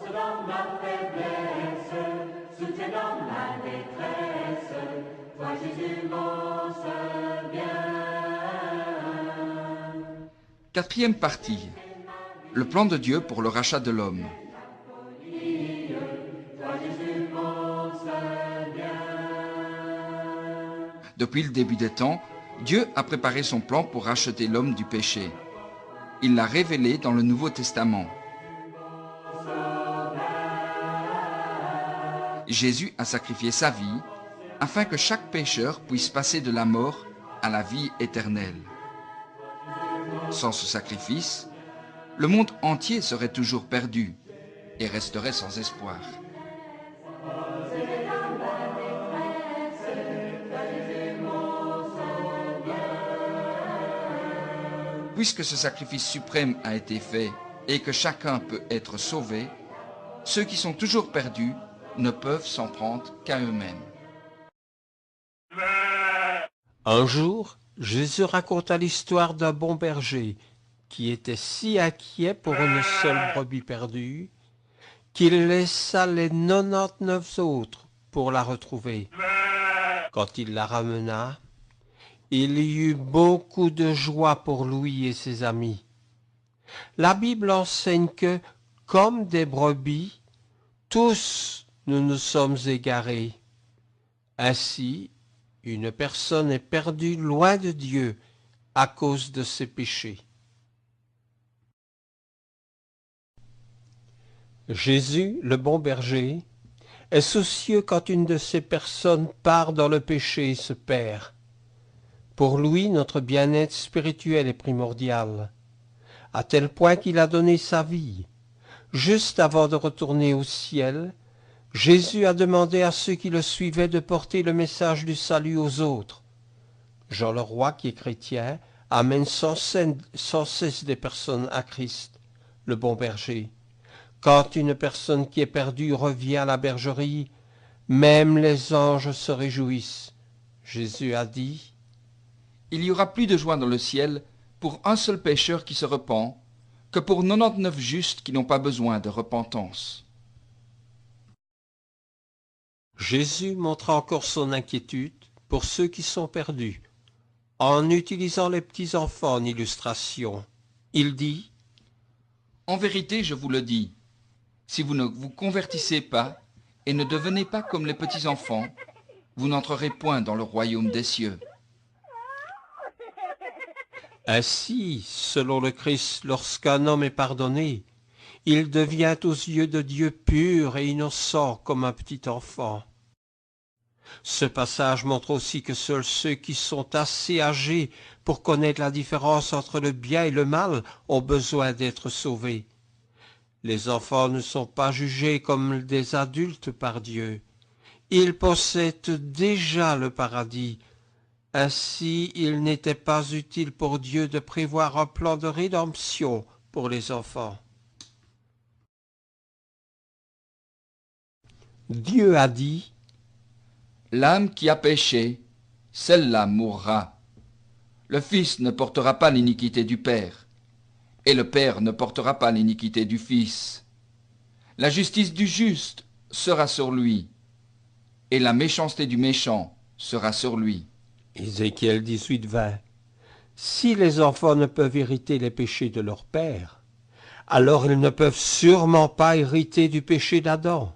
dans ma faiblesse, soutiens dans ma détresse, toi Jésus mon seul bien. Quatrième partie. Le plan de Dieu pour le rachat de l'homme. Depuis le début des temps, Dieu a préparé son plan pour racheter l'homme du péché. Il l'a révélé dans le Nouveau Testament. Jésus a sacrifié sa vie afin que chaque pécheur puisse passer de la mort à la vie éternelle. Sans ce sacrifice, le monde entier serait toujours perdu et resterait sans espoir. Puisque ce sacrifice suprême a été fait et que chacun peut être sauvé, ceux qui sont toujours perdus ne peuvent s'en prendre qu'à eux-mêmes. Un jour, Jésus raconta l'histoire d'un bon berger qui était si inquiet pour une seule brebis perdue qu'il laissa les 99 autres pour la retrouver. Quand il la ramena, il y eut beaucoup de joie pour lui et ses amis. La Bible enseigne que, comme des brebis, tous nous nous sommes égarés. Ainsi, une personne est perdue loin de Dieu à cause de ses péchés. Jésus, le bon berger, est soucieux quand une de ces personnes part dans le péché et se perd. Pour lui, notre bien-être spirituel est primordial, à tel point qu'il a donné sa vie. Juste avant de retourner au ciel, Jésus a demandé à ceux qui le suivaient de porter le message du salut aux autres. Jean le Roi, qui est chrétien, amène sans cesse des personnes à Christ, le bon berger. Quand une personne qui est perdue revient à la bergerie, même les anges se réjouissent. Jésus a dit: Il y aura plus de joie dans le ciel pour un seul pécheur qui se repent que pour 99 justes qui n'ont pas besoin de repentance. Jésus montra encore son inquiétude pour ceux qui sont perdus, en utilisant les petits-enfants en illustration. Il dit: En vérité, je vous le dis, si vous ne vous convertissez pas et ne devenez pas comme les petits-enfants, vous n'entrerez point dans le royaume des cieux. Ainsi, selon le Christ, lorsqu'un homme est pardonné, il devient aux yeux de Dieu pur et innocent comme un petit enfant. Ce passage montre aussi que seuls ceux qui sont assez âgés pour connaître la différence entre le bien et le mal ont besoin d'être sauvés. Les enfants ne sont pas jugés comme des adultes par Dieu. Ils possèdent déjà le paradis. Ainsi, il n'était pas utile pour Dieu de prévoir un plan de rédemption pour les enfants. Dieu a dit: L'âme qui a péché, celle-là mourra. Le Fils ne portera pas l'iniquité du Père, et le Père ne portera pas l'iniquité du Fils. La justice du juste sera sur lui, et la méchanceté du méchant sera sur lui. Ézéchiel 18:20. Si les enfants ne peuvent hériter les péchés de leur père, alors ils ne peuvent sûrement pas hériter du péché d'Adam.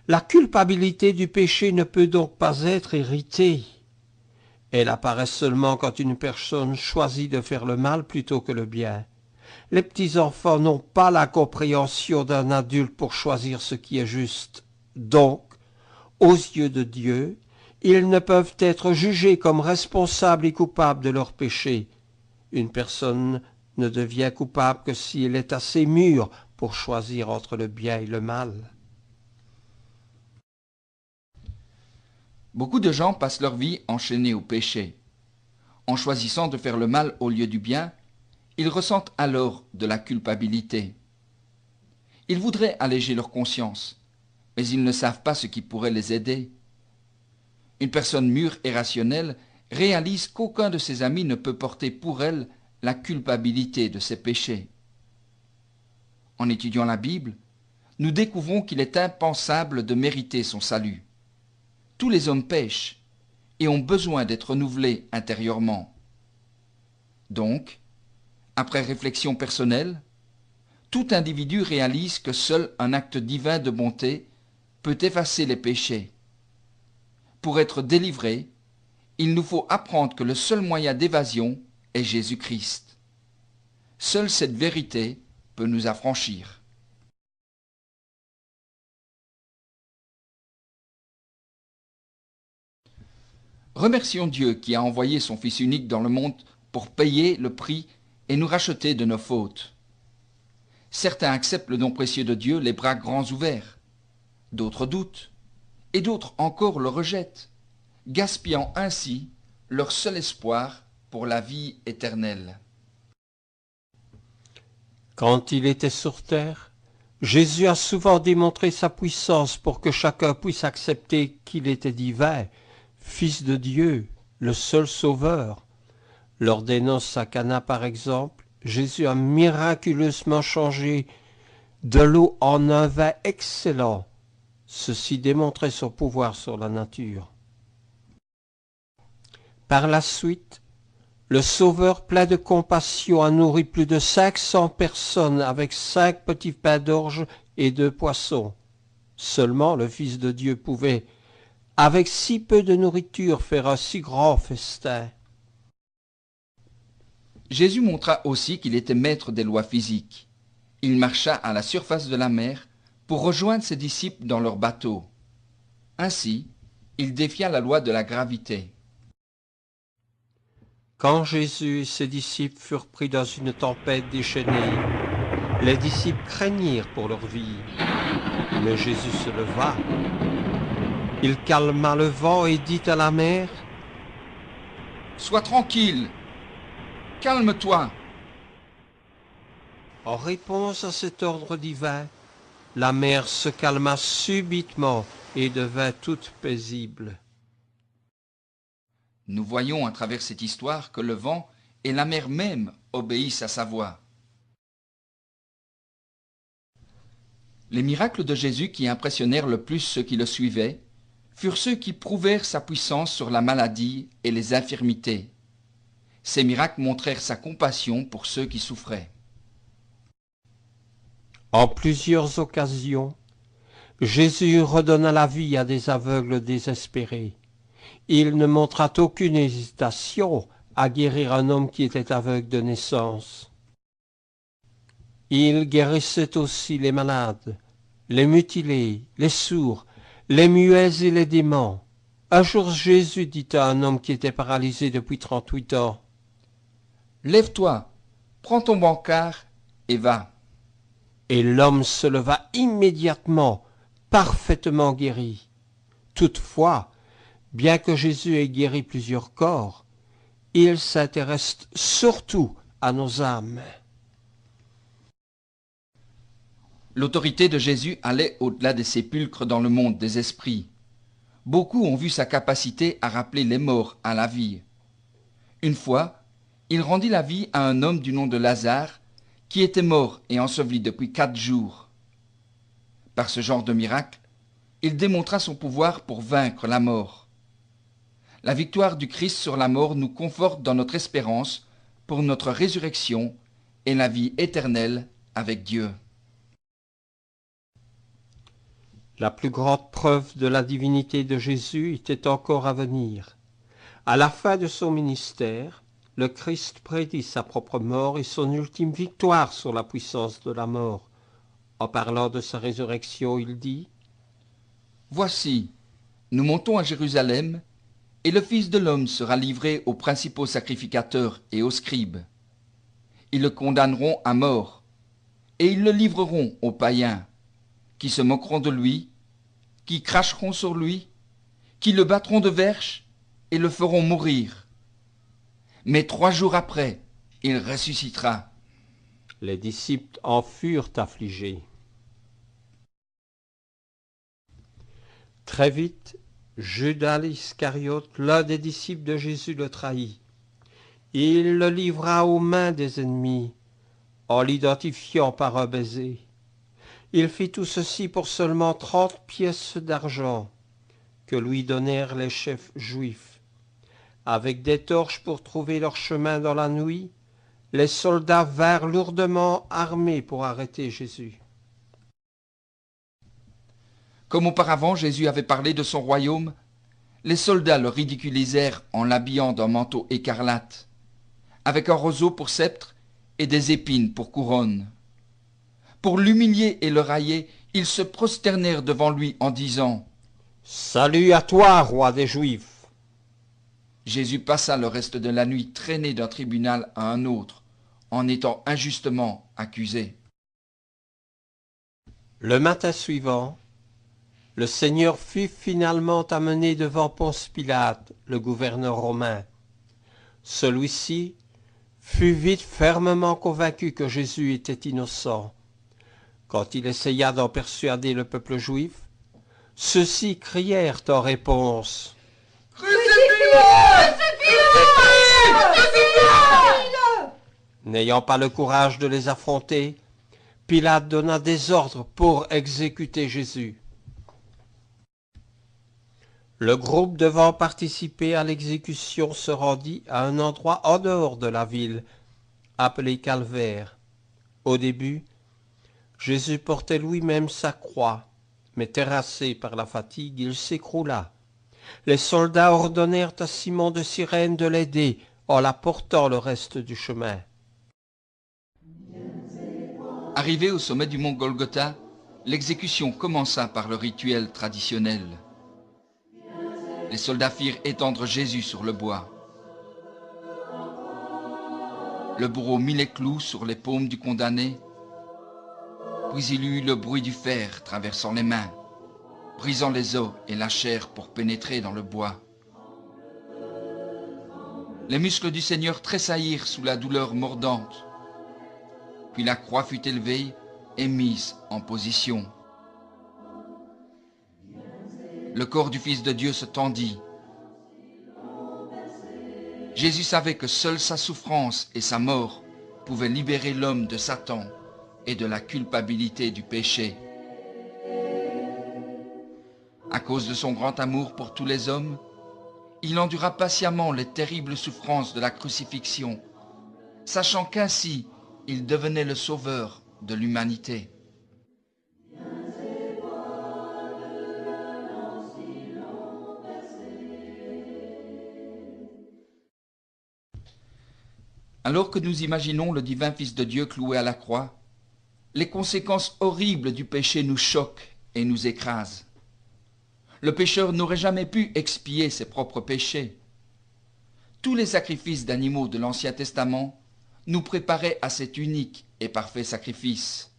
La culpabilité du péché ne peut donc pas être héritée. Elle apparaît seulement quand une personne choisit de faire le mal plutôt que le bien. Les petits-enfants n'ont pas la compréhension d'un adulte pour choisir ce qui est juste. Donc, aux yeux de Dieu, ils ne peuvent être jugés comme responsables et coupables de leurs péchés. Une personne ne devient coupable que si elle est assez mûre pour choisir entre le bien et le mal. Beaucoup de gens passent leur vie enchaînés au péché. En choisissant de faire le mal au lieu du bien, ils ressentent alors de la culpabilité. Ils voudraient alléger leur conscience, mais ils ne savent pas ce qui pourrait les aider. Une personne mûre et rationnelle réalise qu'aucun de ses amis ne peut porter pour elle la culpabilité de ses péchés. En étudiant la Bible, nous découvrons qu'il est impensable de mériter son salut. Tous les hommes pêchent et ont besoin d'être renouvelés intérieurement. Donc, après réflexion personnelle, tout individu réalise que seul un acte divin de bonté peut effacer les péchés. Pour être délivré, il nous faut apprendre que le seul moyen d'évasion est Jésus-Christ. Seule cette vérité peut nous affranchir. Remercions Dieu qui a envoyé son Fils unique dans le monde pour payer le prix et nous racheter de nos fautes. Certains acceptent le don précieux de Dieu les bras grands ouverts, d'autres doutent, et d'autres encore le rejettent, gaspillant ainsi leur seul espoir pour la vie éternelle. Quand il était sur terre, Jésus a souvent démontré sa puissance pour que chacun puisse accepter qu'il était divin, Fils de Dieu, le seul Sauveur. Lors des noces à Cana par exemple, Jésus a miraculeusement changé de l'eau en un vin excellent. Ceci démontrait son pouvoir sur la nature. Par la suite, le Sauveur plein de compassion a nourri plus de 500 personnes avec 5 petits pains d'orge et 2 poissons. Seulement le Fils de Dieu pouvait, avec si peu de nourriture, faire un si grand festin. Jésus montra aussi qu'il était maître des lois physiques. Il marcha à la surface de la mer pour rejoindre ses disciples dans leur bateau. Ainsi, il défia la loi de la gravité. Quand Jésus et ses disciples furent pris dans une tempête déchaînée, les disciples craignirent pour leur vie. Mais Jésus se leva. Il calma le vent et dit à la mer, « Sois tranquille, calme-toi !» En réponse à cet ordre divin, la mer se calma subitement et devint toute paisible. Nous voyons à travers cette histoire que le vent et la mer même obéissent à sa voix. Les miracles de Jésus qui impressionnèrent le plus ceux qui le suivaient furent ceux qui prouvèrent sa puissance sur la maladie et les infirmités. Ces miracles montrèrent sa compassion pour ceux qui souffraient. En plusieurs occasions, Jésus redonna la vie à des aveugles désespérés. Il ne montra aucune hésitation à guérir un homme qui était aveugle de naissance. Il guérissait aussi les malades, les mutilés, les sourds, les muets et les démons. Un jour Jésus dit à un homme qui était paralysé depuis 38 ans, « Lève-toi, prends ton brancard et va. » Et l'homme se leva immédiatement, parfaitement guéri. Toutefois, bien que Jésus ait guéri plusieurs corps, il s'intéresse surtout à nos âmes. L'autorité de Jésus allait au-delà des sépulcres dans le monde des esprits. Beaucoup ont vu sa capacité à rappeler les morts à la vie. Une fois, il rendit la vie à un homme du nom de Lazare, qui était mort et enseveli depuis 4 jours. Par ce genre de miracle, il démontra son pouvoir pour vaincre la mort. La victoire du Christ sur la mort nous conforte dans notre espérance pour notre résurrection et la vie éternelle avec Dieu. La plus grande preuve de la divinité de Jésus était encore à venir. À la fin de son ministère, le Christ prédit sa propre mort et son ultime victoire sur la puissance de la mort. En parlant de sa résurrection, il dit « Voici, nous montons à Jérusalem, et le Fils de l'homme sera livré aux principaux sacrificateurs et aux scribes. Ils le condamneront à mort, et ils le livreront aux païens, qui se moqueront de lui, qui cracheront sur lui, qui le battront de verges et le feront mourir. Mais 3 jours après, il ressuscitera. » Les disciples en furent affligés. Très vite, Judas l'Iscariote, l'un des disciples de Jésus, le trahit. Il le livra aux mains des ennemis, en l'identifiant par un baiser. Il fit tout ceci pour seulement 30 pièces d'argent que lui donnèrent les chefs juifs. Avec des torches pour trouver leur chemin dans la nuit, les soldats vinrent lourdement armés pour arrêter Jésus. Comme auparavant Jésus avait parlé de son royaume, les soldats le ridiculisèrent en l'habillant d'un manteau écarlate, avec un roseau pour sceptre et des épines pour couronne. Pour l'humilier et le railler, ils se prosternèrent devant lui en disant « Salut à toi, roi des Juifs !» Jésus passa le reste de la nuit traîné d'un tribunal à un autre, en étant injustement accusé. Le matin suivant, le Seigneur fut finalement amené devant Ponce Pilate, le gouverneur romain. Celui-ci fut vite fermement convaincu que Jésus était innocent. Quand il essaya d'en persuader le peuple juif, ceux-ci crièrent en réponse « Crucifie-le ! N'ayant pas le courage de les affronter, Pilate donna des ordres pour exécuter Jésus. Le groupe devant participer à l'exécution se rendit à un endroit en dehors de la ville, appelé Calvaire. Au début, Jésus portait lui-même sa croix, mais terrassé par la fatigue, il s'écroula. Les soldats ordonnèrent à Simon de Cyrène de l'aider en la portant le reste du chemin. Arrivé au sommet du mont Golgotha, l'exécution commença par le rituel traditionnel. Les soldats firent étendre Jésus sur le bois. Le bourreau mit les clous sur les paumes du condamné, puis il eut le bruit du fer traversant les mains, brisant les os et la chair pour pénétrer dans le bois. Les muscles du Seigneur tressaillirent sous la douleur mordante. Puis la croix fut élevée et mise en position. Le corps du Fils de Dieu se tendit. Jésus savait que seule sa souffrance et sa mort pouvaient libérer l'homme de Satan et de la culpabilité du péché. À cause de son grand amour pour tous les hommes, il endura patiemment les terribles souffrances de la crucifixion, sachant qu'ainsi il devenait le sauveur de l'humanité. Alors que nous imaginons le divin Fils de Dieu cloué à la croix, les conséquences horribles du péché nous choquent et nous écrasent. Le pécheur n'aurait jamais pu expier ses propres péchés. Tous les sacrifices d'animaux de l'Ancien Testament nous préparaient à cet unique et parfait sacrifice.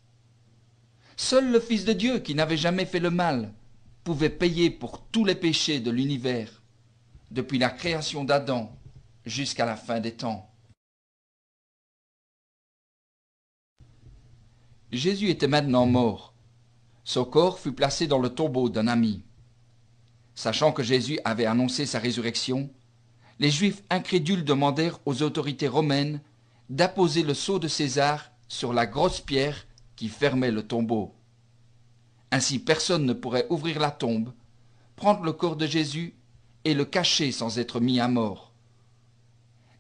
Seul le Fils de Dieu, qui n'avait jamais fait le mal, pouvait payer pour tous les péchés de l'univers, depuis la création d'Adam jusqu'à la fin des temps. Jésus était maintenant mort. Son corps fut placé dans le tombeau d'un ami. Sachant que Jésus avait annoncé sa résurrection, les Juifs incrédules demandèrent aux autorités romaines d'apposer le sceau de César sur la grosse pierre qui fermait le tombeau. Ainsi personne ne pourrait ouvrir la tombe, prendre le corps de Jésus et le cacher sans être mis à mort.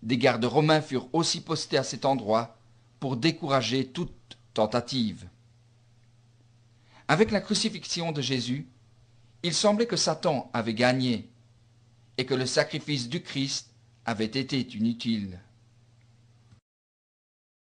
Des gardes romains furent aussi postés à cet endroit pour décourager toute tentative. Avec la crucifixion de Jésus, il semblait que Satan avait gagné et que le sacrifice du Christ avait été inutile.